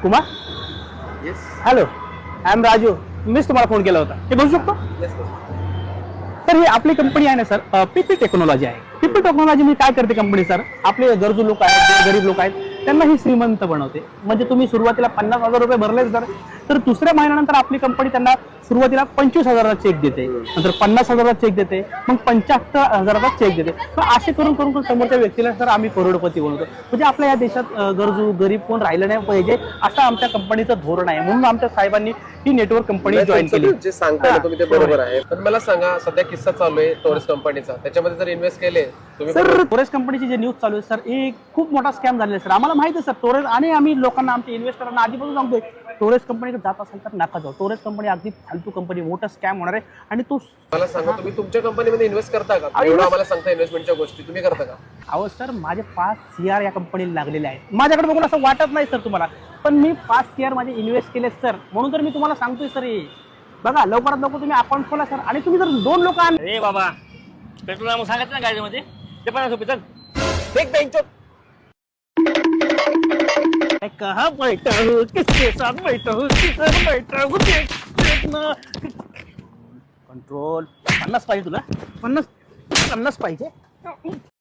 Kumar yes. Hello, I am Raju. मीच तुम्हाला phone केला होता. हे बोलू शकतो? सर, ही आपली कंपनी आहे ना सर, पीपी टेक्नॉलॉजी आहे. पीपी टेक्नॉलॉजी मी काय करते कंपनी सर, आपले गरजू लोक आहेत, जे गरीब लोक आहेत, त्यांना ही श्रीमंत बनवते. म्हणजे तुम्ही सुरुवातीला 50,000 रुपये भरले तर दुसऱ्या महिन्यानंतर आपली कंपनी त्यांना सुरुवातीला 25,000चा चेक देते, नंतर 50,000चा चेक देते, मग 75,000चा चेक देते. तर असे करून करून समोरच्या व्यक्तीला सर आम्ही करोडपती बनवतो. म्हणजे आपल्या या देशात गरजू गरीब कोण राहिलं नाही पाहिजे, असं आमच्या कंपनीचं धोरण आहे. म्हणून आमच्या साहेबांनी ही नेटवर्क कंपनी जॉईन केली. जे सांगताय ना तुम्ही ते बरोबर आहे, पण मला सांगा, सध्या किस्सा चालू आहे टोरेस कंपनीचा, त्याच्यामध्ये जर इन्व्हेस्ट केले तुम्ही सर, टोरेस कंपनीची जे न्यूज चालू आहे सर, हे खूप मोठा स्कॅम झालेला आहे सर. आम्हाला माहिती आहे सर टोरेस, आणि आम्ही लोकांना, आमच्या इन्व्हेस्टरांना आधीपासून सांगतोय, टोरेस कंपनीकडे जात असेल तर नका जाऊ. टोरेस कंपनी अगदी फालतू कंपनी, मोठा स्कॅम होणार आहे. आणि तो मला सांगा, तुम्ही तुमच्या कंपनीमध्ये इन्व्हेस्ट करता का? एवढं आम्हाला सांगता इन्व्हेस्टमेंटच्या गोष्टी तुम्ही करता का? अहो सर, माझे 5 CR या कंपनीला लागलेले आहेत. माझ्याकडे बघून असं वाटत नाही सर तुम्हाला, पण मी 5 CR माझे इन्व्हेस्ट केले सर. म्हणून तर मी तुम्हाला सांगतोय सर, हे बघा, लवकरात लवकर तुम्ही अकाउंट खोला सर. आणि तुम्ही जर 2 लोक ए बाबा, पेट्रोल मग सांगायचं ना गाडीमध्ये ते 50 रुपये. चल एक बेंचो कहा बैठा हूँ, किसके साथ बैठा हूँ, किसके बैठा हूँ, देखना. कंट्रोल. 50 पाहिजे तुला? 50 पाहिजे.